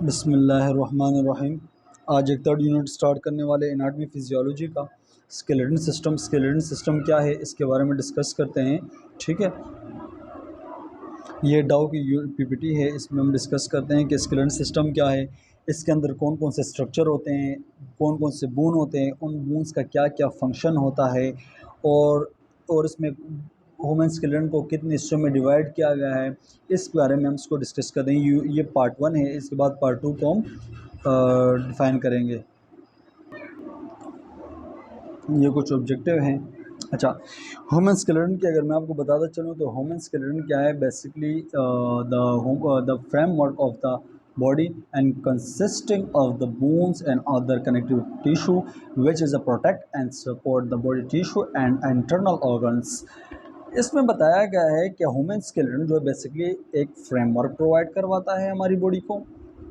बिस्मिल्लाहिर्रहमानिर्रहीम। आज एक थर्ड यूनिट स्टार्ट करने वाले एनाटमी फिजियोलॉजी का स्केलेटन सिस्टम क्या है इसके बारे में डिस्कस करते हैं। ठीक है, ये डाउ की पीपीटी है, इसमें हम डिस्कस करते हैं कि स्केलेटन सिस्टम क्या है, इसके अंदर कौन कौन से स्ट्रक्चर होते हैं, कौन कौन से बोन होते हैं, उन बोन्स का क्या क्या फंक्शन होता है और इसमें ह्यूमन स्केलेटन को कितने हिस्सों में डिवाइड किया गया है, इस बारे में हम इसको डिस्कस कर देंगे। ये पार्ट 1 है, इसके बाद पार्ट 2 को हम डिफ़ाइन करेंगे। ये कुछ ऑब्जेक्टिव हैं। अच्छा, ह्यूमन स्केलेटन की अगर मैं आपको बताता चलूँ तो ह्यूमन स्केलेटन क्या है, basically the framework of the body and consisting of the bones and other connective tissue which is a protect and support the body tissue and internal organs। इसमें बताया गया है कि ह्यूमन स्केलेटन जो है basically एक फ्रेमवर्क प्रोवाइड करवाता है हमारी बॉडी को।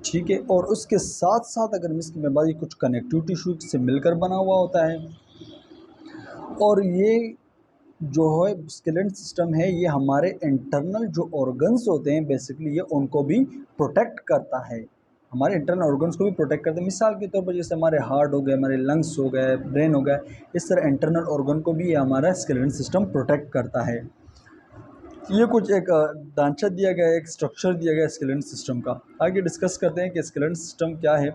ठीक है, और उसके साथ साथ अगर इसकी मैं बात, कुछ कनेक्टिव टिश्यू से मिलकर बना हुआ होता है। और ये जो है स्केलेटन सिस्टम है, ये हमारे इंटरनल जो ऑर्गन्स होते हैं बेसिकली ये उनको भी प्रोटेक्ट करता है, हमारे इंटरनल ऑर्गन्स को भी प्रोटेक्ट करता है। मिसाल के तौर पर जैसे हमारे हार्ट हो गए, हमारे लंग्स हो गए, ब्रेन हो गए, इस तरह इंटरनल ऑर्गन को भी ये हमारा स्केलेटन सिस्टम प्रोटेक्ट करता है। ये कुछ एक ढांचा दिया गया है, एक स्ट्रक्चर दिया गया है स्केलेटन सिस्टम का। आगे डिस्कस करते हैं कि स्केलेटन सिस्टम क्या है।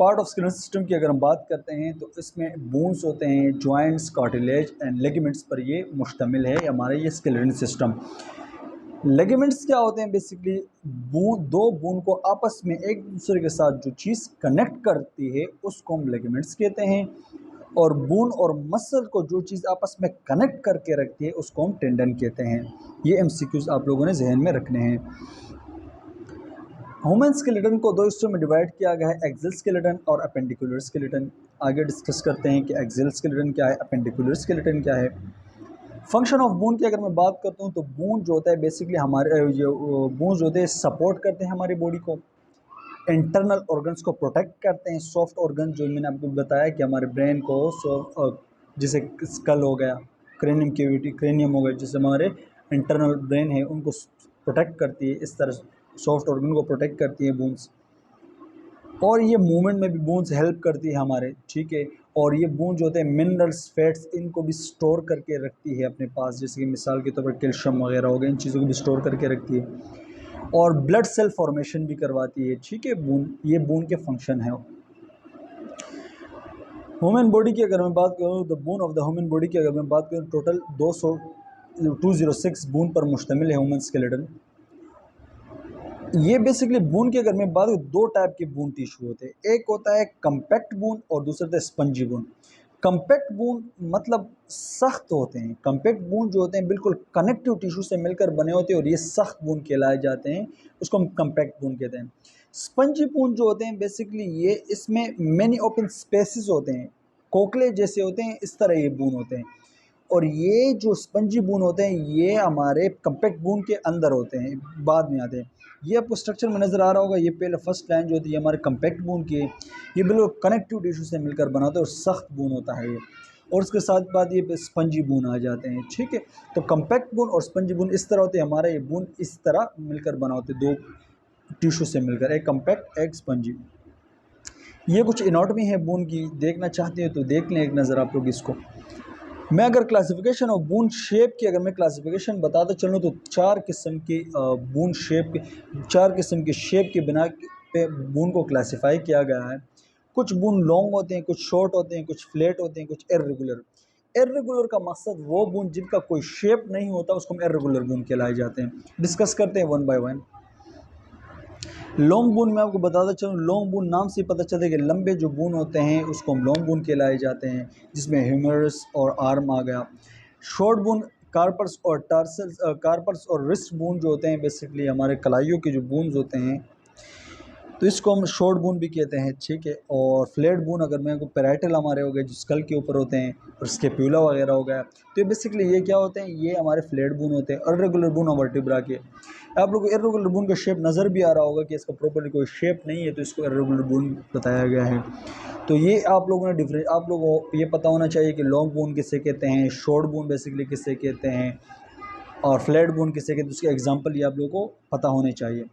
पार्ट ऑफ स्केलेटन सिस्टम की अगर हम बात करते हैं तो इसमें बोन्स होते हैं, जॉइंट्स, कार्टिलेज एंड लिगामेंट्स पर ये मुश्तमिल है हमारा ये स्केलेटन सिस्टम। लिगामेंट्स क्या होते हैं, बेसिकली दो बोन को आपस में एक दूसरे के साथ जो चीज़ कनेक्ट करती है उसको हम लिगामेंट्स कहते हैं। और बोन और मसल को जो चीज़ आपस में कनेक्ट करके रखती है उसको हम टेंडन कहते हैं। ये एमसीक्यूज आप लोगों ने जहन में रखने हैं। ह्यूमन स्केलेटन को दो हिस्सों में डिवाइड किया गया है, एक्सियल स्केलेटन और अपेंडिकुलर स्केलेटन। आगे डिस्कस करते हैं कि एक्सियल स्केलेटन क्या है, अपेंडिकुलर स्केलेटन क्या है। फंक्शन ऑफ बोन की अगर मैं बात करता हूँ तो बोन जो होता है बेसिकली हमारे जो बोन जो होते हैं सपोर्ट करते हैं हमारी बॉडी को, इंटरनल ऑर्गन्स को प्रोटेक्ट करते हैं। सॉफ्ट ऑर्गन जो मैंने आपको बताया कि हमारे ब्रेन को जैसे स्कल हो गया, क्रेनियम कैविटी, क्रेनियम हो गया, जैसे हमारे इंटरनल ब्रेन है उनको प्रोटेक्ट करती है, इस तरह सॉफ्ट ऑर्गन को प्रोटेक्ट करती है बोन्स। और ये मूवमेंट में भी बोन्स हेल्प करती है हमारे। ठीक है, और ये बोन जो होते हैं मिनरल्स, फैट्स, इनको भी स्टोर करके रखती है अपने पास, जैसे कि मिसाल के तौर पर कैल्शियम वगैरह हो गए, इन चीज़ों को भी स्टोर करके रखती है। और ब्लड सेल फॉर्मेशन भी करवाती है। ठीक है, बोन, ये बोन के फंक्शन है। ह्यूमन बॉडी की अगर मैं बात करूँ, the bone of the human body की अगर मैं बात करूँ, टोटल 206 बोन पर मुश्तमिल है ह्यूमन स्केलेटन। ये बेसिकली बोन की अगर मैं बात करूँ, दो टाइप के बोन टिश्यू होते हैं, एक होता है कम्पैक्ट बोन और दूसरा होता है स्पंजी बोन। कम्पैक्ट बोन मतलब सख्त होते हैं, कम्पैक्ट बोन जो होते हैं बिल्कुल कनेक्टिव टिश्यू से मिलकर बने होते हैं और ये सख्त बोन कहलाए जाते हैं, उसको हम कम्पैक्ट बोन कहते हैं। स्पंजी बोन जो होते हैं बेसिकली ये इसमें मैनी ओपन स्पेसिस होते हैं, कोकले जैसे होते हैं, इस तरह ये बोन होते हैं। और ये जो स्पंजी बोन होते हैं ये हमारे कम्पैक्ट बोन के अंदर होते हैं, बाद में आते हैं। ये आपको स्ट्रक्चर में नज़र आ रहा होगा, ये पहले फर्स्ट लाइन जो होती है हमारे कम्पैक्ट बोन की है, ये बिल्कुल कनेक्टिव टिश्यू से मिलकर बना होता है और सख्त बोन होता है ये। और उसके साथ बाद ये स्पंजी बोन आ जाते हैं। ठीक है, तो कम्पैक्ट बोन और स्पंजी बोन इस तरह होते हैं, हमारा ये बोन इस तरह मिलकर बना होते हैं, दो टिश्यू से मिलकर, एक कम्पैक्ट एक स्पंजी। ये कुछ एनाटॉमी है बोन की, देखना चाहते हैं तो देख लें एक नज़र आप लोग इसको। मैं अगर क्लासिफिकेशन ऑफ बोन शेप की अगर मैं क्लासिफिकेशन बताता चलूँ तो चार किस्म की बोन शेप के, चार किस्म की शेप के बिना पे बोन को क्लासिफाई किया गया है। कुछ बोन लॉन्ग होते हैं, कुछ शॉर्ट होते हैं, कुछ फ्लैट होते हैं, कुछ इर्रेगुलर। इर्रेगुलर का मकसद वो बोन जिनका कोई शेप नहीं होता उसको हम इर्रेगुलर बोन कहलाए जाते हैं। डिस्कस करते हैं one by one. Long bone में आपको बताता चलूँ, लॉन्ग बोन नाम से पता चलता है कि लंबे जो बोन होते हैं उसको हम लॉन्ग बोन कहलाए जाते हैं, जिसमें ह्यूमरस और आर्म आ गया। शॉर्ट बोन कार्पल्स और टार्सल्स, कार्पल्स और रिस्ट बोन जो होते हैं बेसिकली हमारे कलाइयों के जो बोन्स होते हैं, तो इसको हम शॉर्ट बोन भी कहते हैं। ठीक है, और फ्लैट बोन अगर मैं को पैराइटल हमारे हो गए जो स्कल के ऊपर होते हैं, और स्केप्यूला वगैरह हो गया, तो ये बेसिकली ये क्या होते हैं, ये हमारे फ्लैट बोन होते हैं। इर्रेगुलर बोन और वर्टिब्रा के, आप लोगों को इर्रेगुलर बोन का शेप नज़र भी आ रहा होगा कि इसका प्रॉपर्ली कोई शेप नहीं है, तो इसको इर्रेगुलर बोन बताया गया है। तो ये आप लोगों ने आप लोगों को ये पता होना चाहिए कि लॉन्ग बोन किसे कहते हैं, शॉर्ट बोन बेसिकली किसे कहते हैं, और फ्लैट बोन किसे कहते हैं, उसके एग्जाम्पल ये आप लोगों को पता होने चाहिए।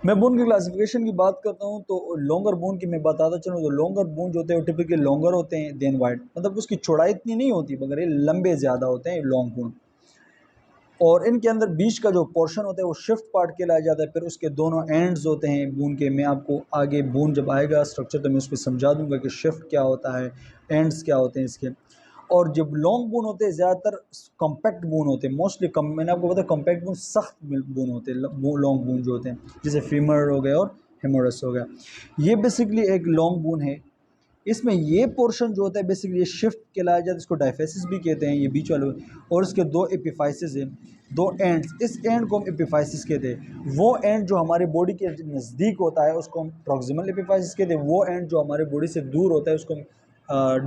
मैं बोन की क्लासिफिकेशन की बात करता हूँ तो लॉन्गर बोन की मैं बताता चलूँ तो लॉन्गर बोन जो होते हैं वो टिपिकली लॉन्गर होते हैं देन वाइड, मतलब उसकी चौड़ाई इतनी नहीं होती मगर ये लंबे ज़्यादा होते हैं लॉन्ग बोन। और इनके अंदर बीच का जो पोर्शन होता है वो शिफ्ट पार्ट कहलाया जाता है। फिर उसके दोनों एंड्स होते हैं बून के। मैं आपको आगे बून जब आएगा स्ट्रक्चर तो मैं उस पर समझा दूंगा कि शिफ्ट क्या होता है, एंड्स क्या होते हैं इसके। और जब लॉन्ग बून होते हैं ज़्यादातर कॉम्पैक्ट बून होते हैं मोस्टली। मैंने आपको बताया कॉम्पैक्ट बून सख्त बून होते हैं, लॉन्ग बून जो होते हैं, जैसे फीमर हो गया और हेमोरस हो गया। ये बेसिकली एक लॉन्ग बून है। इसमें ये पोर्शन जो होता है बेसिकली ये शिफ्ट कहलाया जाता है, इसको डायफेसिस भी कहते हैं, ये बीच वाले। और इसके दो एपिफाइसिस हैं, दो एंड्स, इस एंड को हम एपिफाइसिस कहते हैं। वो एंड जो हमारे बॉडी के नज़दीक होता है उसको हम प्रॉक्सिमल एपिफाइसिस कहते हैं। वो एंड जो हमारे बॉडी से दूर होता है उसको हम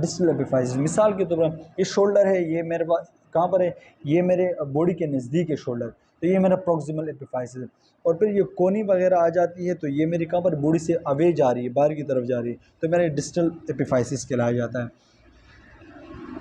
डिस्टल एपिफाइसिस। मिसाल के तौर पर ये शोल्डर है, ये मेरे पास कहाँ पर है, ये मेरे बॉडी के नज़दीक है शोल्डर, तो ये मेरा प्रॉक्सिमल एपिफाइसिस है। और फिर ये कोनी वगैरह आ जाती है तो ये मेरी कहाँ पर बॉडी से अवे जा रही है, बाहर की तरफ जा रही है, तो मेरा डिस्टल एपिफाइसिस कहलाया जाता है।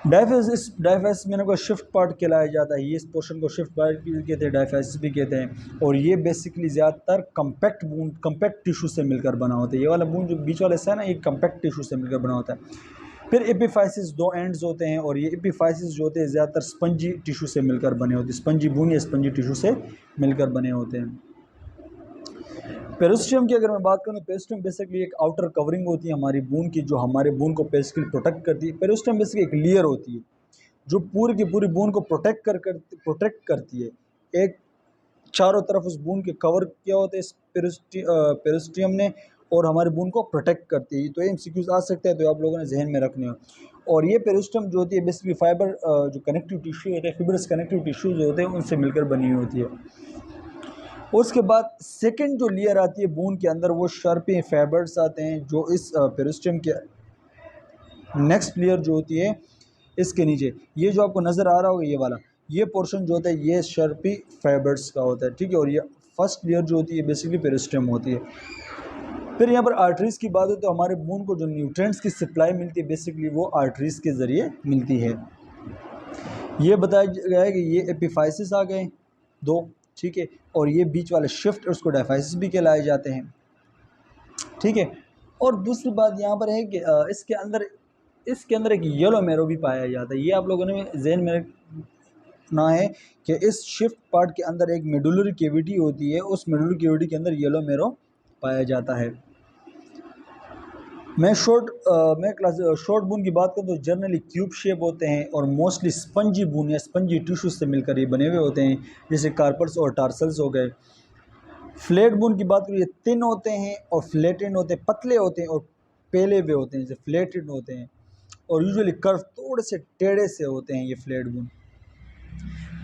डायफेसिस मैंने को शिफ्ट पार्ट कहलाया जाता है। ये इस पोर्शन को शिफ्ट पार्ट भी कहते हैं, डायफेसिस भी कहते हैं। और ये बेसिकली ज़्यादातर कम्पैक्ट बून, कम्पैक्ट टिश्यू से मिलकर बना होता है। ये वाला बून जो बीच वाला हिस्सा है ना, ये कम्पैक्ट टिश्यू से मिलकर बना होता है। फिर एपिफाइसिस दो एंड्स होते हैं और ये एपिफाइसिस जो होते हैं ज़्यादातर स्पंजी टिश्यू से मिलकर बने होते हैं, स्पंजी बून या स्पंजी टिश्यू से मिलकर बने होते हैं। पेरिस्टियम की अगर मैं बात करूँ, पेरिस्टियम बेसिकली एक आउटर कवरिंग होती है हमारी बून की, जो हमारे बून को बेसिकली प्रोटेक्ट करती है। पेरिस्टियम बेसिकली एक लेयर होती है जो पूरी की पूरी बून को प्रोटेक्ट करती है। एक चारों तरफ उस बून के कवर किया होता है इस पेरिस्टियम ने, और हमारे बून को प्रोटेक्ट करती है। तो ये एमसीक्यूज आ सकते हैं, तो आप लोगों ने जहन में रखने हो। और ये पेरिस्टियम जो होती है बेसिकली फाइबर जो कनेक्टिव टिश्यू होते हैं, फिब्रस कनेक्टिव टिश्यू जो होते हैं उनसे मिलकर बनी हुई होती है। उसके बाद सेकंड जो लेयर आती है बून के अंदर वो शार्पी फाइबर्स आते हैं, जो इस पेरिस्टियम के नेक्स्ट लेयर जो होती है इसके नीचे, ये जो आपको नज़र आ रहा होगा ये वाला, ये पोर्शन जो होता है ये शार्पी फाइबर्स का होता है, ठीक है। और ये फर्स्ट लेयर जो होती है बेसिकली पेरिस्टियम होती है। फिर यहाँ पर आर्टरीज़ की बात है तो हमारे बून को जो न्यूट्रिएंट्स की सप्लाई मिलती है बेसिकली वो आर्टरीज़ के ज़रिए मिलती है। ये बताया गया है कि ये एपिफाइसिस आ गए दो, ठीक है। और ये बीच वाले शिफ्ट उसको डायफाइसिस भी कहलाए जाते हैं, ठीक है। और दूसरी बात यहाँ पर है कि इसके अंदर एक येलो मेरो भी पाया जाता है। ये आप लोगों ने जहन में रखना है कि इस शिफ्ट पार्ट के अंदर एक मेडुलरी कैविटी होती है, उस मेडुलरी कैविटी के अंदर येलो मेरो पाया जाता है। मैं शॉर्ट बून की बात करूँ तो जनरली क्यूब शेप होते हैं और मोस्टली स्पंजी बून या स्पंजी टिश्यू से मिलकर ये बने हुए होते हैं, जैसे कार्पल्स और टार्सल्स हो गए। फ्लैट बोन की बात करिए, थिन होते हैं और फ्लैटेंड होते हैं, पतले होते हैं और पेले हुए होते हैं, जैसे फ्लैटेंड होते हैं। और यूजुअली कर्व थोड़े से टेढ़े से होते हैं ये flat bone.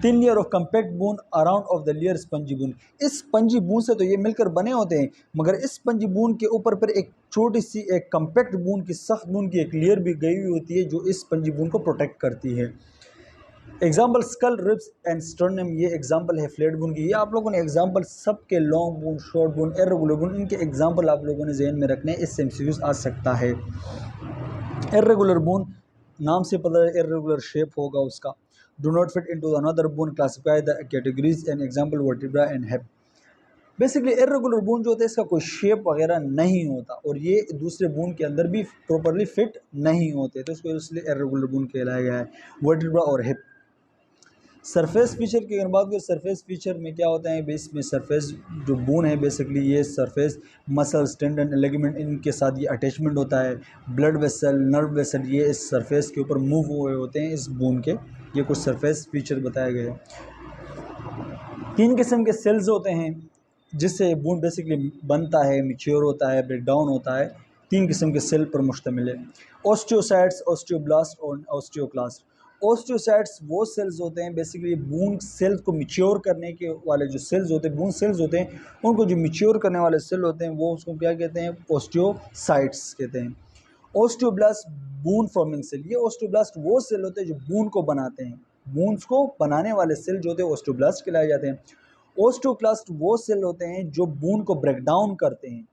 Thin layer of compact bone around of the layer spongy bone. इस स्पंजी बोन से तो ये मिलकर बने होते हैं, मगर इस स्पंजी बोन के ऊपर पर एक छोटी सी एक कंपैक्ट बोन की, सख्त बोन की एक लेयर भी गई हुई होती है जो इस स्पंजी बोन को प्रोटेक्ट करती है। Example skull, ribs and sternum, ये एग्जाम्पल है फ्लैट बोन की। ये आप लोगों ने एग्जाम्पल सबके long bone, short bone, irregular bone, इनके एग्जाम्पल आप लोगों ने जहन में रखने, इससे एमसीक्यूज आ सकता है। इर्रेगुलर बोन नाम से पता है इर्रेगुलर शेप होगा उसका। Do not fit into another bone, classify the categories and example vertebra and hip. Basically irregular bone जो होता है इसका कोई शेप वगैरह नहीं होता और ये दूसरे बोन के अंदर भी प्रॉपरली फिट नहीं होते, तो इसको इसलिए इर्रेगुलर बोन कहलाया गया है। वर्टिब्रा और हिप। सरफेस फीचर की अगर बात करें, सरफेस फीचर में क्या होता है बेस में, सरफेस जो बोन है बेसिकली ये सरफेस मसल्स, टेंडन, लिगामेंट, इनके साथ ये अटैचमेंट होता है। ब्लड वेसल, नर्व वेसल, ये इस सरफेस के ऊपर मूव हुए होते हैं इस बोन के। ये कुछ सरफेस फीचर बताए गए हैं। 3 किस्म के सेल्स होते हैं जिससे बोन बेसिकली बनता है, मिच्योर होता है, ब्रेक डाउन होता है। 3 किस्म के सेल पर मुश्तमिल है, ओस्टियोसाइट्स, ओस्टियोब्लास्ट और ओस्टियोक्लास्ट। ओस्टियोसाइट्स वो सेल्स होते हैं बेसिकली बून सेल्स को मिच्योर करने के वाले जो सेल्स होते हैं, बून सेल्स होते हैं, उनको जो मिच्योर करने वाले सेल होते हैं वो उसको क्या कहते हैं, ओस्टियोसाइट्स कहते हैं। ओस्टियोब्लास्ट बून फॉर्मिंग सेल, ये ओस्टियोब्लास्ट वो सेल होते हैं जो बून को बनाते हैं, बून्स को बनाने वाले सेल जो होते हैं ओस्टियोब्लास्ट कहलाए जाते हैं। ओस्टियोक्लास्ट वो सेल होते हैं जो बून को ब्रेक डाउन करते हैं,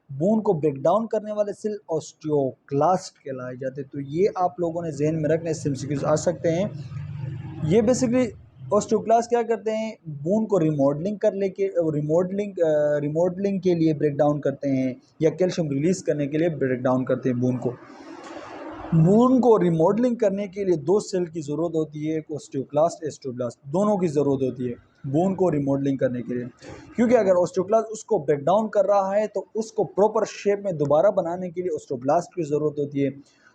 बून को ब्रेक डाउन करने वाले सेल ऑस्टियोक्लास्ट कहलाए जाते हैं। तो ये आप लोगों ने जहन में रखने से एमसीक्यूज आ सकते हैं। ये बेसिकली ऑस्टियोक्लास्ट क्या करते हैं, बोन को रिमॉडलिंग कर लेके रिमॉडलिंग के लिए ब्रेक डाउन करते हैं, या कैल्शियम रिलीज करने के लिए ब्रेक डाउन करते हैं बोन को। बोन को रिमॉडलिंग करने के लिए दो सेल की ज़रूरत होती है, एक ऑस्टियोक्लास्ट एस्टोब्लास्ट, दोनों की ज़रूरत होती है बोन को रिमॉडलिंग करने के लिए। क्योंकि अगर ऑस्टियोक्लास्ट उसको ब्रेक डाउन कर रहा है तो उसको प्रॉपर शेप में दोबारा बनाने के लिए ऑस्टियोब्लास्ट की ज़रूरत होती है।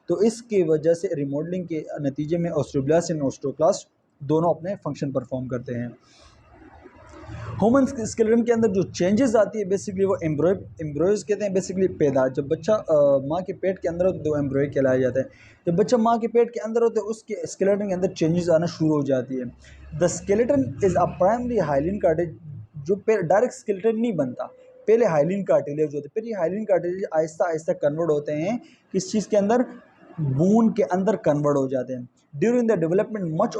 तो इसकी वजह से रिमॉडलिंग के नतीजे में ऑस्टियोब्लास्ट एंड ऑस्टियोक्लास्ट दोनों अपने फंक्शन परफॉर्म करते हैं। ह्यूमन स्केलेटन के अंदर जो चेंजेस आती है बेसिकली वो एम्ब्रॉयज कहते हैं, बेसिकली पैदा। जब बच्चा माँ के पेट के अंदर होता है तो एम्ब्रॉय कहलाया जाता है। जब बच्चा माँ के पेट के अंदर होता है उसके स्केलेटन के अंदर चेंजेस आना शुरू हो जाती है। The skeleton is a primary hyaline cartilage, जो डायरेक्ट स्केलेटन नहीं बनता, पहले हाइलिन कार्टिलेज होते हैं, फिर ये hyaline cartilage Aahista Aahista convert होते हैं किस चीज़ के अंदर, बून के अंदर कन्वर्ट हो जाते हैं। During the development much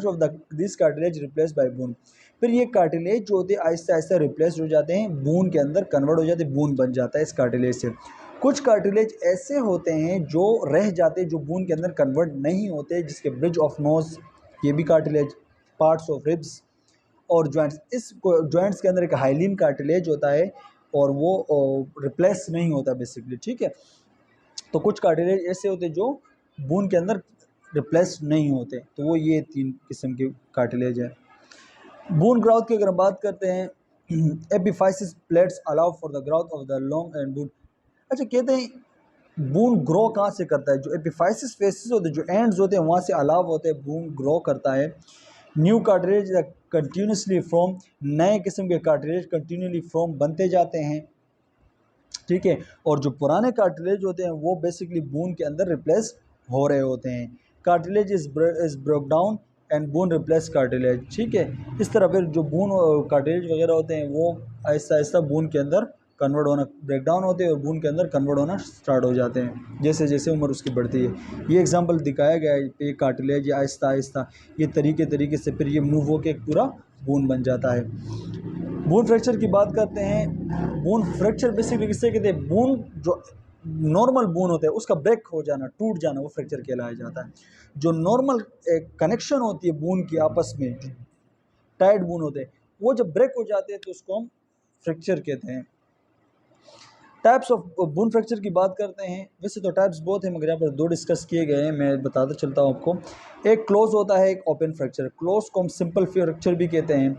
of this cartilage replace by bone, फिर ये कार्टिलेज जो होते हैं आहिस्ता आहिस्ता रिप्लेस हो जाते हैं, बून के अंदर कन्वर्ट हो जाते हैं, बून बन जाता है इस कार्टिलेज से। कुछ कार्टिलेज ऐसे होते हैं जो रह जाते हैं, जो बून के अंदर कन्वर्ट नहीं होते, जिसके ब्रिज ऑफ नोज, ये भी कार्टिलेज, पार्ट्स ऑफ रिब्स और जॉइंट्स। इस जॉइंट्स के अंदर एक हाइलिन कार्टिलेज होता है और वो रिप्लेस नहीं होता बेसिकली, ठीक है। तो कुछ कार्टिलेज ऐसे होते हैं जो बोन के अंदर रिप्लेस नहीं होते, तो वो ये 3 किस्म के कार्टिलेज है। बोन ग्रोथ की अगर हम बात करते हैं, epiphysis plates allow for the growth of the long and bone. अच्छा, कहते हैं बोन ग्रो कहाँ से करता है, जो एपिफाइसिस फेसिस होते हैं, जो एंड्स होते हैं वहाँ से अलाव होते हैं, बोन ग्रो करता है। न्यू कार्टिलेज कंटिन्यूसली फ्रॉम, नए किस्म के कार्टिलेज कंटिन्यूसली फ्रॉम बनते जाते हैं, ठीक है। और जो पुराने कार्टिलेज होते हैं वो बेसिकली बोन के अंदर रिप्लेस हो रहे होते हैं। Cartilage is broke down and bone replace cartilage, ठीक है। इस तरह फिर जो बोन कार्टिलेज वगैरह होते हैं वो आहिस्ता आहिस्ता बोन के अंदर कन्वर्ट होना, ब्रेक डाउन होते हैं और बोन के अंदर कन्वर्ट होना स्टार्ट हो जाते हैं जैसे जैसे उम्र उसकी बढ़ती है। ये एग्जांपल दिखाया गया है, ये कार्टिलेज आहिस्ता आहिस्ता ये तरीके से फिर ये मूव होकर एक पूरा बोन बन जाता है। बोन फ्रैक्चर की बात करते हैं। बोन फ्रैक्चर बेसिकली किससे कहते हैं, बोन जो नॉर्मल बोन होता है उसका ब्रेक हो जाना, टूट जाना, वो फ्रैक्चर कहलाया जाता है। जो नॉर्मल एक कनेक्शन होती है बोन की आपस में, टाइट बोन होते हैं, वो जब ब्रेक हो जाते हैं तो उसको हम फ्रैक्चर कहते हैं। टाइप्स ऑफ बोन फ्रैक्चर की बात करते हैं। वैसे तो टाइप्स बहुत हैं मगर यहाँ पर 2 डिस्कस किए गए हैं, मैं बताता चलता हूँ आपको। एक क्लोज होता है, एक ओपन फ्रैक्चर। क्लोज को हम सिंपल फ्रैक्चर भी कहते हैं।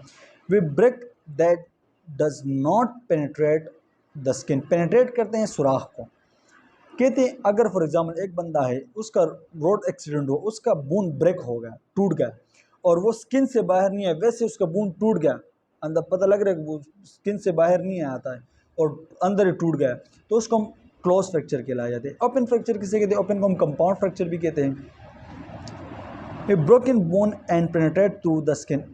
We break that does not penetrate the skin, penetrate करते हैं सुराख को। कहते हैं अगर फॉर एग्जाम्पल एक बंदा है, उसका रोड एक्सीडेंट हो, उसका बोन ब्रेक हो गया, टूट गया, और वो स्किन से बाहर नहीं है, वैसे उसका बोन टूट गया, अंदर पता लग रहा है कि वो स्किन से बाहर नहीं आता है और अंदर ही टूट गया, तो उसको हम क्लोज फ्रैक्चर कहलाया जाते हैं। ओपन फ्रैक्चर किसे कहते हैं, ओपन को हम कंपाउंड फ्रैक्चर भी कहते हैं। ए broken bone and penetrate through the skin.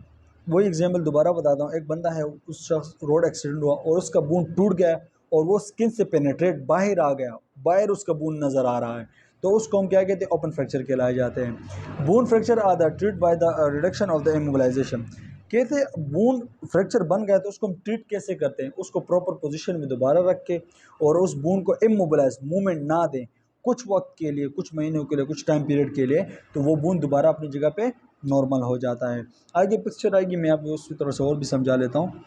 वही एग्जाम्पल दोबारा बताता हूँ, एक बंदा है, उस शख्स रोड एक्सीडेंट हुआ और उसका बोन टूट गया और वो स्किन से पेनिट्रेट बाहर आ गया, बाहर उसका बोन नज़र आ रहा है, तो उसको हम क्या कहते हैं, ओपन फ्रैक्चर कहलाए जाते हैं। Bone fracture are the treat by the reduction of the immobilization. कहते हैं बोन फ्रैक्चर बन गया तो उसको हम ट्रीट कैसे करते हैं, उसको प्रॉपर पोजीशन में दोबारा रख के और उस बोन को इमोबिलाइज, मूवमेंट ना दें कुछ वक्त के लिए, कुछ महीनों के लिए, कुछ टाइम पीरियड के लिए, तो वो बोन दोबारा अपनी जगह पे नॉर्मल हो जाता है। आगे पिक्चर आएगी, मैं आपको उसी तरह से और भी समझा लेता हूँ।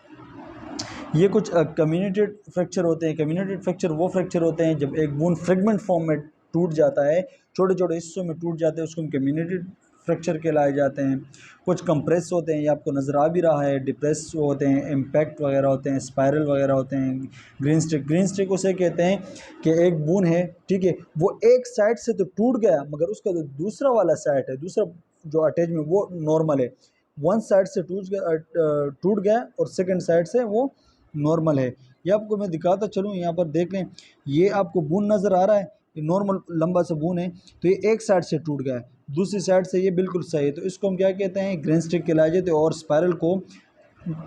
ये कुछ कम्युनिटेड फ्रैक्चर होते हैं। कम्युनिटेड फ्रैक्चर वो फ्रैक्चर होते हैं जब एक बोन फ्रेगमेंट फॉर्म में टूट जाता है, छोटे छोटे हिस्सों में टूट जाते हैं, उसको हम कम्युनिटेड फ्रैक्चर कहलाए जाते हैं। कुछ कंप्रेस होते हैं, ये आपको नज़र आ भी रहा है, डिप्रेस होते हैं, इम्पैक्ट वगैरह होते हैं, स्पायरल वगैरह होते हैं। ग्रीन स्टिक उसे कहते हैं कि एक बोन है, ठीक है, वो एक साइड से तो टूट गया मगर उसका जो दूसरा वाला साइड है, दूसरा जो अटैचमेंट वो नॉर्मल है। वन साइड से टूट गया और सेकंड साइड से वो नॉर्मल है। ये आपको मैं दिखाता चलूँ, यहाँ पर देख लें, ये आपको बोन नज़र आ रहा है, ये नॉर्मल लंबा सा बोन है, तो ये एक साइड से टूट गया है, दूसरी साइड से ये बिल्कुल सही है, तो इसको हम क्या कहते हैं, ग्रीन स्टिक कहलाए जाते हैं। और स्पायरल को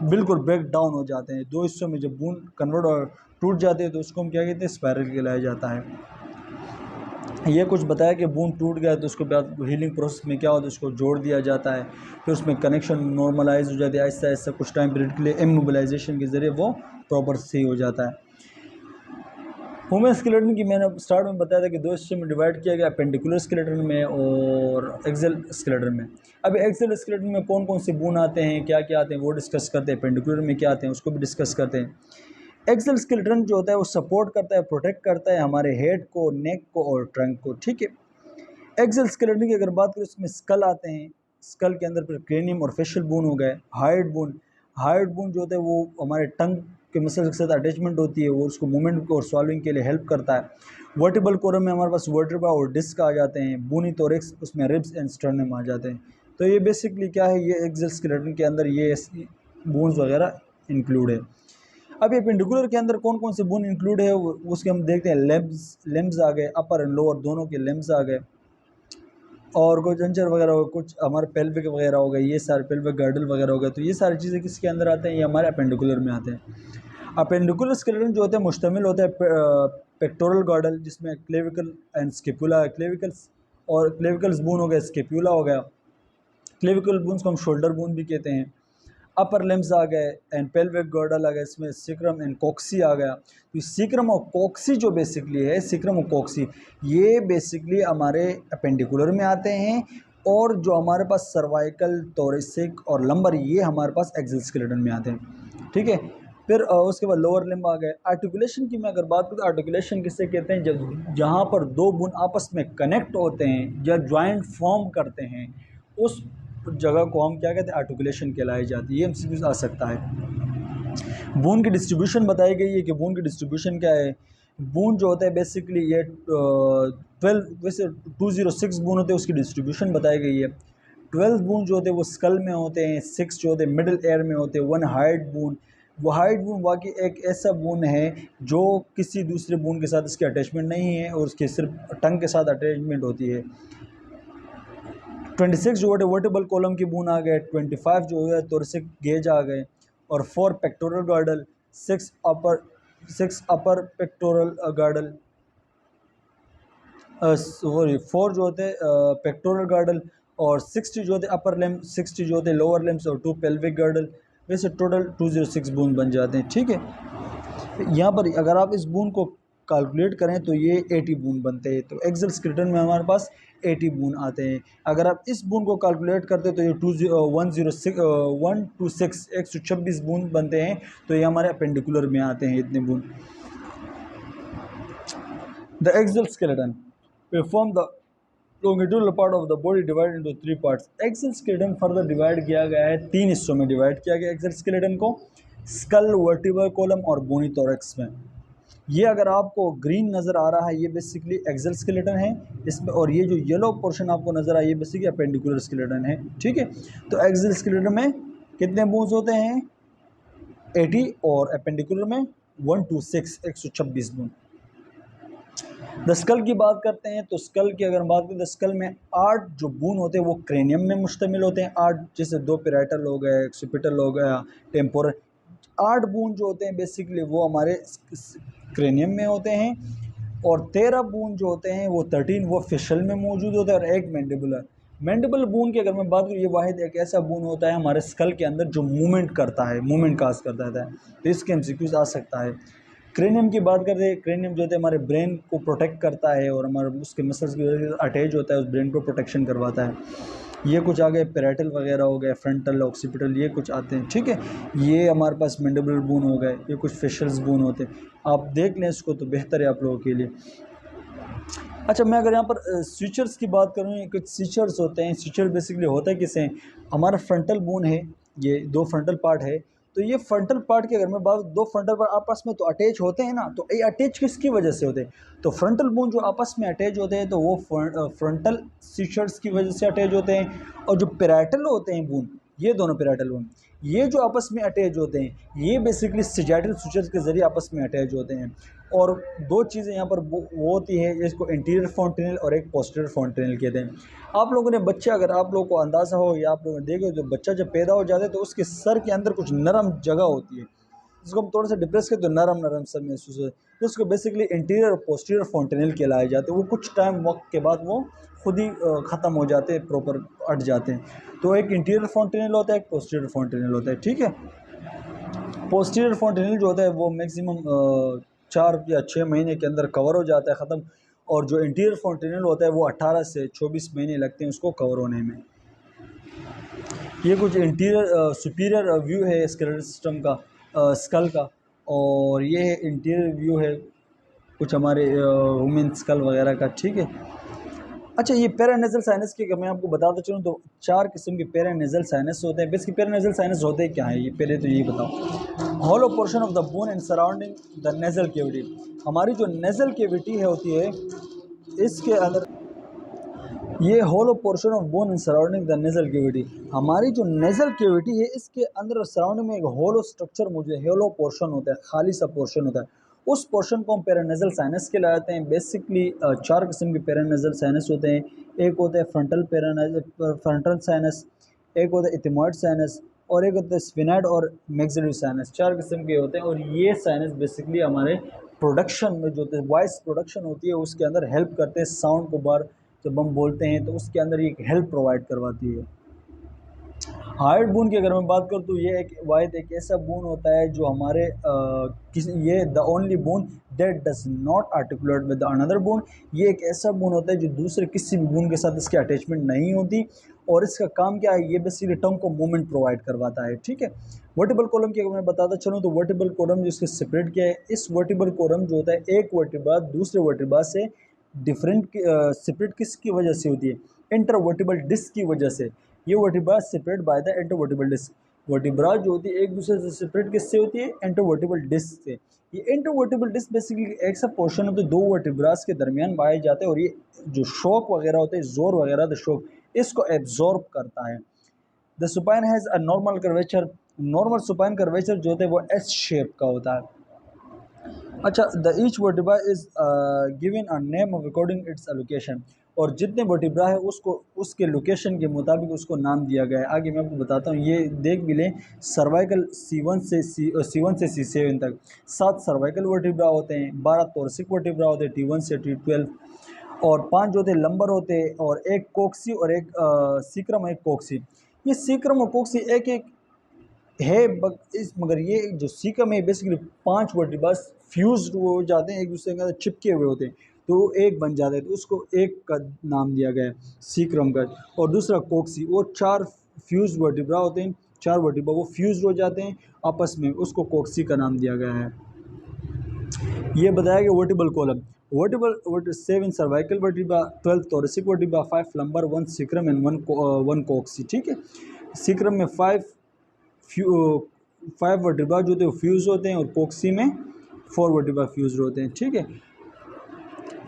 बिल्कुल ब्रेक डाउन हो जाते हैं, 2 हिस्सों में जब बोन कन्वर्ट और टूट जाते हैं तो उसको हम क्या कहते हैं, स्पायरल कहलाया जाता है। ये कुछ बताया कि बोन टूट गया तो उसके बाद हीलिंग प्रोसेस में क्या होता है, उसको जोड़ दिया जाता है, फिर उसमें कनेक्शन नॉर्मलाइज हो जाती है आहिस्ता आहिस्ता, कुछ टाइम पीरियड के लिए इमोबिलाइजेशन के ज़रिए वो प्रॉपर सही हो जाता है। ह्यूमन स्केलेटन की मैंने स्टार्ट में बताया था कि दो हिस्से में डिवाइड किया गया, अपेंडिकुलर स्केलेटन में और एक्सेल स्केलेटन में। अब एक्सेल स्केलेटन में कौन कौन से बोन आते हैं, क्या क्या आते हैं, वो डिस्कस करते हैं। अपेंडिकुलर में क्या आते हैं उसको भी डिस्कस करते हैं। एक्सेल स्केलेटन जो होता है वो सपोर्ट करता है, प्रोटेक्ट करता है हमारे हेड को, नेक को और ट्रंक को, ठीक है। एक्सेल स्केलेटन की अगर बात करें उसमें स्कल आते हैं, स्कल के अंदर फिर क्रेनियम और फेशियल बोन हो गए। हार्ट बोन जो होता है वो हमारे टंग के मसल के साथ अटैचमेंट होती है, वो उसको मूवमेंट को और सॉल्विंग के लिए हेल्प करता है। वर्टिबल कोरम में हमारे पास वर्टिब्रा और डिस्क आ जाते हैं। बोनी थोरैक्स उसमें रिब्स एंड स्टर्नम आ जाते हैं। तो ये बेसिकली क्या है, ये एक्सेल स्केलेटन के अंदर ये बोन्स वगैरह इंक्लूड है। अब ये पेंडिकुलर के अंदर कौन कौन से बोन इंक्लूड है उसके हम देखते हैं। लेम्स आ गए, अपर एंड लोअर दोनों के लेम्स आ गए, और कुछ जंचर वगैरह हो, कुछ हमारे पेल्विक वगैरह हो गए, ये सारे पेल्विक गर्डल वगैरह हो गए। तो ये सारी चीज़ें किसके अंदर आते हैं, ये हमारे अपेंडिकुलर में आते हैं। अपेंडिकुलर स्केलेटन जो होता है मुश्तमिल होता है पेक्टोरल गर्डल, जिसमें क्लेविकल एंड स्केपुला, क्लेविकल्स और क्लेविकल्स बोन हो गया, स्केपुला हो गया। क्लेविकल बोन्स को हम शोल्डर बोन भी कहते हैं। अपर लिम्स आ गए एंड पेल्विक गर्डल आ गया, इसमें सिक्रम एंड कॉक्सी आ गया। तो सिक्रम और कॉक्सी जो बेसिकली है, सिक्रम और कॉक्सी ये बेसिकली हमारे अपेंडिकुलर में आते हैं, और जो हमारे पास सर्वाइकल, थोरैसिक और लंबर ये हमारे पास एक्सेल स्केलेटन में आते हैं, ठीक है। फिर उसके बाद लोअर लिम्ब आ गए। आर्टिकुलेशन की मैं अगर बात करूँ तो आर्टिकुलेशन किससे कहते हैं, जब जहाँ पर दो बोन आपस में कनेक्ट होते हैं या ज्वाइंट फॉर्म करते हैं, उस जगह को हम क्या कहते हैं, आर्टिकुलेशन कहलाई जाती है। ये एमसीक्यू आ सकता है। बोन की डिस्ट्रीब्यूशन बताई गई है कि बोन की डिस्ट्रीब्यूशन क्या है। बोन जो होता है बेसिकली ये 12 वैसे 206 बोन होते हैं, उसकी डिस्ट्रीब्यूशन बताई गई है। 12 बोन जो होते हैं वो स्कल में होते हैं, 6 जो होते हैं मिडिल एयर में होते हैं, 1 हाइट बोन। वो हाइट बोन वाकई एक ऐसा बोन है जो किसी दूसरे बोन के साथ इसकी अटैचमेंट नहीं है, और उसके सिर्फ टंग के साथ अटैचमेंट होती है। 26 जो है वर्टिबल कॉलम की बोन आ गए, 25 जो है थोरैसिक गेज आ गए, और 4 पेक्टोरल गार्डल, 6 अपर पेक्टोरल गार्डल, सॉरी 4 जो होते हैं पेक्टोरल गार्डल, और 60 जो होते अपर लिम्ब, 60 जो होते लोअर लिम्ब्स, और 2 पेल्विक गार्डल। वैसे टोटल 206 बोन बन जाते हैं, ठीक है। यहाँ पर अगर आप इस बोन को कैलकुलेट करें तो ये 80 बून बनते हैं। तो एक्सेल स्केलेटन में हमारे पास 80 बून आते हैं। अगर आप इस बून को कैलकुलेट करते हैं तो ये 126 बून बनते हैं। तो ये हमारे अपेंडिकुलर में आते हैं इतने बून। The axial skeleton form the longitudinal part of the body divided into 3 parts। Axial skeleton further divide किया गया है, 3 हिस्सों में डिवाइड किया गया एक्सेल स्केलेटन को, स्कल, वर्टिब्रल कॉलम और बोनी थोरैक्स में। ये अगर आपको ग्रीन नज़र आ रहा है ये बेसिकली एक्सेल स्केलेटन है इसमें, और ये जो येलो पोर्शन आपको नज़र आ, ये बेसिकली अपेंडिकुलर स्केलेटन है, ठीक है। तो एक्सेल स्केलेटन में कितने बोन्स होते हैं, 80, और अपेंडिकुलर में 126 बोन। द स्कल की बात करते हैं तो स्कल की अगर बात करें तो स्कल में 8 जो बोन होते हैं वो क्रेनियम में मुश्तमिल होते हैं। 8 जैसे 2 पैराइटल हो गए, ऑक्सीपिटल हो गया, टेम्पोरल। 8 बोन जो होते हैं बेसिकली वो हमारे क्रेनियम में होते हैं, और 13 बोन जो होते हैं वो 13 वो फेशियल में मौजूद होते हैं, और एक मैंडिबुलर। मैंडिबल बोन की अगर मैं बात करूँ, ये वाहिद एक ऐसा बोन होता है हमारे स्कल के अंदर जो मूवमेंट करता है, मूवमेंट काज करता है। तो इसके एमसीक्यूज आ सकता है। क्रेनियम की बात करते हैं, क्रेनियम जो होता है हमारे ब्रेन को प्रोटेक्ट करता है, और हमारे उसके मसल्स की वजह से अटैच होता है, उस ब्रेन को प्रोटेक्शन करवाता है। ये कुछ आ गए पैराइटल वगैरह हो गए, फ्रंटल, ऑक्सीपिटल, ये कुछ आते हैं, ठीक है। ये हमारे पास मैंडिबुलर बोन हो गए, ये कुछ फेशियल्स बोन होते हैं। आप देख लें इसको तो बेहतर है आप लोगों के लिए। अच्छा, मैं अगर यहाँ पर स्विचर्स की बात करूँ, कुछ स्विचर्स होते हैं। स्विचर बेसिकली होता है किसे, हमारा फ्रंटल बोन है, ये 2 फ्रंटल पार्ट है। तो ये फ्रंटल पार्ट की अगर मैं बात, 2 फ्रंटल पार्ट आपस में तो अटैच होते हैं ना, तो ये अटैच किसकी वजह से होते हैं, तो फ्रंटल बोन जो आपस में अटैच होते हैं तो वो फ्रंटल स्विचर्स की वजह से अटैच होते हैं। और जो पैराइटल होते हैं बोन, ये दोनों पैराइटल बोन ये जो आपस में अटैच होते हैं, ये बेसिकली सैजिटल स्विचर्स के ज़रिए आपस में अटैच होते हैं। और 2 चीज़ें यहाँ पर वो होती है, इसको इंटीरियर फॉन्टेनल और एक पोस्टीरियर फॉन्टेनल कहते हैं। आप लोगों ने बच्चे, अगर आप लोगों को अंदाज़ा हो या आप लोगों ने देखे, तो बच्चा जब पैदा हो जाता है तो उसके सर के अंदर कुछ नरम जगह होती है, जिसको हम थोड़ा सा डिप्रेस करते तो नरम नरम सा महसूस होता है। तो उसको बेसिकली इंटीरियर और पोस्टीरियर फॉन्टेनल कहलाए जाते हैं। वो कुछ टाइम वक्त के बाद वो खुद ही ख़त्म हो जाते हैं, प्रॉपर हट जाते हैं। तो एक इंटीरियर फॉन्टेनल होता है, एक पोस्टीरियर फॉन्टेनल होता है, ठीक है। पोस्टीरियर फॉन्टेनल जो होता है वो मैक्सिमम 4 या 6 महीने के अंदर कवर हो जाता है ख़त्म, और जो इंटीरियर फोंटेनल होता है वो 18 से 24 महीने लगते हैं उसको कवर होने में। ये कुछ इंटीरियर सुपीरियर व्यू है स्केलेटल सिस्टम का, स्कल का, और ये इंटीरियर व्यू है कुछ हमारे ह्यूमन स्कल वगैरह का, ठीक है। अच्छा, ये पैरानेजल साइनस की अगर मैं आपको बताता चलूँ तो 4 किस्म के पैरानेजल साइनस होते हैं। बेसिकली पैरानेजल साइनस होते क्या हैं, ये पहले तो यही बताओ। Hollow portion of the bone and surrounding the nasal cavity, हमारी जो नेजल कैविटी है होती है इसके अंदर, ये hollow portion of bone and surrounding the nasal cavity, हमारी जो नेजल कैविटी है इसके अंदर और सराउंडिंग में एक होलो स्ट्रक्चर मौजूद है, होलो पोर्शन होता है, खाली सा पोर्शन होता है, उस पोर्शन को हम पैरानेजल साइनस कहलाते हैं। बेसिकली 4 किस्म के पैरानेजल साइनस होते हैं। एक होता है फ्रंटल साइनस, एक होता है इथिमॉइड साइनस, और एक होता है स्फिनाइड और मैक्सिलरी साइनस। 4 किस्म के होते हैं, और ये साइनस बेसिकली हमारे प्रोडक्शन में जो वॉइस प्रोडक्शन होती है उसके अंदर हेल्प करते हैं। साउंड को बार जब हम बोलते हैं तो उसके अंदर ये हेल्प प्रोवाइड करवाती है। हार्ट बोन की अगर मैं बात करूँ तो ये एक ऐसा बोन होता है जो हमारे ये the only bone that does not articulate with another bone, ये एक ऐसा बोन होता है जो दूसरे किसी भी बोन के साथ इसकी अटैचमेंट नहीं होती, और इसका काम क्या है, ये बेसिकली टंग को मूवमेंट प्रोवाइड करवाता है, ठीक है। वर्टिबल कॉलम की अगर मैं बताता चलूँ तो वर्टिबल कॉलम जो इसके सेपरेट किया है, इस वर्टिबल कॉलम जो होता है एक वर्टिब्रा दूसरे वर्टिब्रा से डिफरेंट सेपरेट किसकी वजह से होती है, इंटरवर्टिबल डिस्क की वजह से। ये vertebra separate by the intervertebral disc, vertebra जो होती है एक दूसरे से सेपरेट किससे होती है, इंटरवर्टिबल डिस्क से। ये इंटरवर्टिबल डिस्क बेसिकली एक सा पोर्शन होता है दो वर्टिब्रास के दरमियान पाए जाते हैं, और ये जो शॉक वगैरह होते हैं, जोर वगैरह द शॉक इसको एब्जॉर्ब करता है। The supine has a normal curvature, normal supine curvature जो होता है वो एस शेप का होता है। अच्छा, the each vertebra is given a name according its location, और जितने वर्टिब्रा है उसको उसके लोकेशन के मुताबिक उसको नाम दिया गया है। आगे मैं आपको बताता हूँ, ये देख भी लें, सर्वाइकल C1 से C7 तक 7 सर्वाइकल वर्टिब्रा होते हैं, 12 तोरसिक वर्टिब्रा होते हैं T1 से T12, और 5 जो होते हैं लंबर होते हैं, और एक कोक्सी और एक सीक्रम, एक कोक्सी। ये सीक्रम और कोक्सी एक एक है मगर ये जो सीकम है बेसिकली 5 वर्टिब्रास फ्यूज हो जाते हैं, एक दूसरे के अंदर चिपके हुए होते हैं, तो एक बन जाते हैं, तो उसको एक का नाम दिया गया है सीक्रम का। और दूसरा कोक्सी, वो 4 फ्यूज वर्टिब्रा होते हैं, 4 वर्टिब्रा वो फ्यूज हो जाते हैं आपस में, उसको कोक्सी का नाम दिया गया है। ये बताया गया vertebral column, vertebral 7 cervical vertebra, 12 thoracic vertebra, 5 lumbar, 1 sacrum and 1 coccyx, ठीक है। सीक्रम में 5 वर्टिब्रा जो होते हैं फ्यूज होते हैं, और कोक्सी में 4 वर्टिब्रा फ्यूज होते हैं, ठीक है।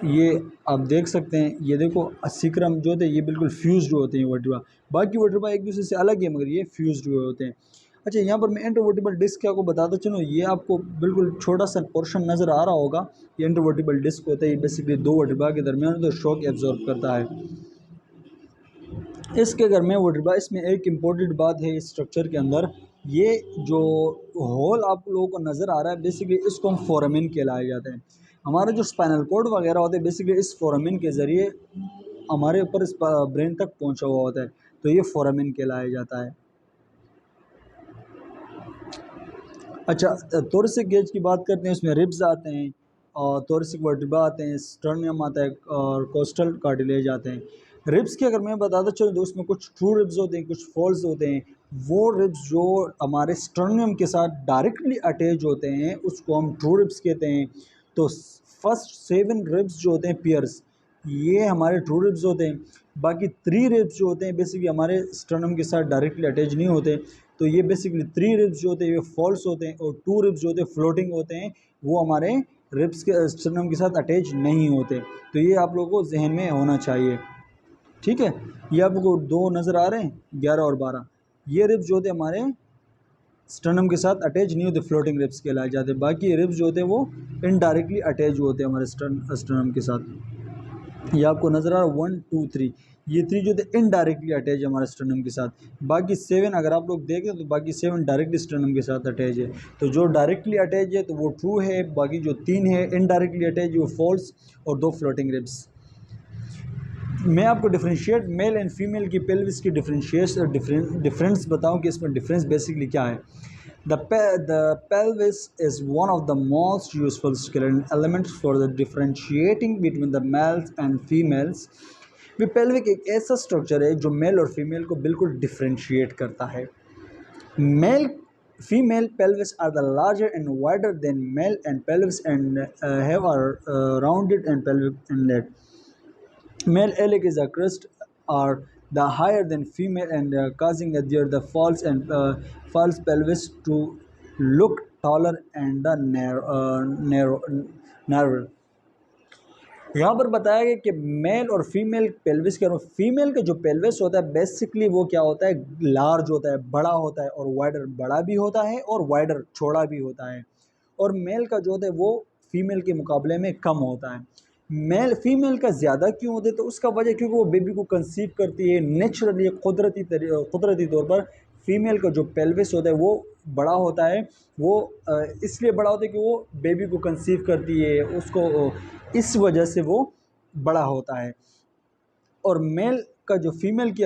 ये आप देख सकते हैं, ये देखो सीक्रम जो होते हैं ये बिल्कुल फ्यूज्ड होते हैं वर्टिब्रा, बाकी वर्टिब्रा एक दूसरे से अलग है मगर ये फ्यूज्ड हुए होते हैं। अच्छा, यहाँ पर मैं इंटरवर्टिबल डिस्क क्या को बताता चलूँ, ये आपको बिल्कुल छोटा सा पोर्शन नज़र आ रहा होगा, ये इंटरवर्टिबल डिस्क होता है, ये बेसिकली 2 वर्टिब्रा के दरमियान तो शॉक एब्जॉर्ब करता है। इसके अगर मैं वर्टिब्रा, इसमें एक इम्पोर्टेंट बात है इस स्ट्रक्चर के अंदर, ये जो होल आप लोगों को नज़र आ रहा है बेसिकली इसको हम फोरामिन कहलाए जाते हैं। हमारा जो स्पाइनल कोड वगैरह होते हैं बेसिकली इस फोरामिन के ज़रिए हमारे ऊपर इस ब्रेन तक पहुंचा हुआ होता है, तो ये फोरामिन कहलाया जाता है। अच्छा, थोरेसिक गेज की बात करते हैं, उसमें रिब्स आते हैं, और थोरेसिक वर्टिब्रा आते हैं, स्टर्नियम आता है, और कोस्टल कार्टिलेज आते हैं। रिब्स की अगर मैं बताता चलूँ तो उसमें कुछ ट्रू रिब्स होते हैं, कुछ फॉल्स होते हैं। वो रिब्स जो हमारे स्टर्नियम के साथ डायरेक्टली अटैच होते हैं उसको हम ट्रू रिब्स कहते हैं। तो फर्स्ट 7 रिब्स जो होते हैं पियर्स, ये हमारे ट्रू रिब्स होते हैं। बाकी 3 रिब्स जो होते हैं बेसिकली हमारे स्टर्नम के साथ डायरेक्टली अटैच नहीं होते, तो ये बेसिकली 3 रिब्स जो होते हैं ये फॉल्स होते हैं, और 2 रिब्स जो होते हैं फ्लोटिंग होते हैं, वो हमारे रिब्स के स्टर्नम के साथ अटैच नहीं होते। तो ये आप लोगों को जहन में होना चाहिए, ठीक है। ये आपको 2 नज़र आ रहे हैं, 11 और 12, ये रिब्स जो होते हैं हमारे स्टर्नम के साथ अटैच नहीं होते, फ्लोटिंग रिब्स कहलाए जाते हैं। बाकी रिब्स जो होते हैं वो इनडायरेक्टली अटैच होते हैं हमारे स्टर्नम के साथ। ये आपको नज़र आ रहा है 1 2 3, ये 3 जो थे इनडायरेक्टली अटैच है हमारे स्टर्नम के साथ। बाकी 7 अगर आप लोग देखें तो बाकी 7 डायरेक्टली स्टर्नम के साथ अटैच है, तो जो डायरेक्टली अटैच है तो वो ट्रू है, बाकी जो 3 है इनडायरेक्टली अटैच है वो फॉल्स, और 2 फ्लोटिंग रिब्स। मैं आपको डिफरेंशिएट मेल एंड फीमेल की पेल्विस की डिफरेंस बताऊं कि इसमें डिफरेंस बेसिकली क्या है। The pelvis is one of the most useful skeletal elements for the differentiating between the males and females. Way pelvic एक ऐसा स्ट्रक्चर है जो मेल और फीमेल को बिल्कुल डिफरेंशिएट करता है. Male female pelvis are the larger and wider than male and pelvis and have a rounded and pelvic inlet. Male iliac is a crest are the higher than female and causing the false and false pelvis to look taller and narrower. यहाँ पर बताया गया कि mail और female pelvis के, female का जो pelvis होता है बेसिकली वो क्या होता है, लार्ज होता है, बड़ा होता है, और वाइडर बड़ा भी होता है और वाइडर छोटा भी होता है. और मेल का जो होता है वो फीमेल के मुकाबले में कम होता है. फीमेल का ज़्यादा क्यों होता है, तो उसका वजह क्योंकि वो बेबी को कंसीव करती है नेचुरली, कुदरती तौर पर फीमेल का जो पेल्विस होता है वो बड़ा होता है. वो इसलिए बड़ा होता है कि वो बेबी को कंसीव करती है, उसको इस वजह से वो बड़ा होता है. और मेल का जो फीमेल की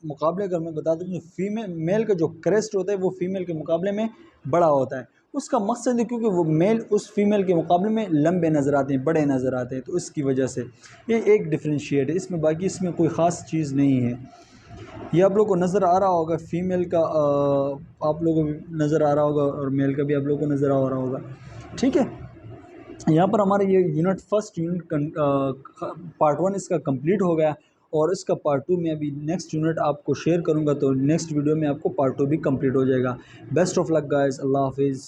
मुकाबले अगर मैं बता दूँ तो मेल का जो क्रेस्ट होता है वो फीमेल के मुकाबले में बड़ा होता है. उसका मकसद है क्योंकि वो मेल उस फीमेल के मुकाबले में लंबे नज़र आते हैं, बड़े नज़र आते हैं, तो इसकी वजह से ये एक डिफरेंशिएट है. इसमें बाकी इसमें कोई ख़ास चीज़ नहीं है. ये आप लोगों को नज़र आ रहा होगा, फीमेल का आप लोगों को भी नज़र आ रहा होगा और मेल का भी आप लोगों को नज़र आ रहा होगा. ठीक है, यहाँ पर हमारा ये फर्स्ट यूनिट पार्ट 1 इसका कंप्लीट हो गया, और इसका पार्ट 2 में अभी नेक्स्ट यूनिट आपको शेयर करूँगा, तो नेक्स्ट वीडियो में आपको पार्ट 2 भी कंप्लीट हो जाएगा. बेस्ट ऑफ लक गाइस, अल्लाह हाफिज़.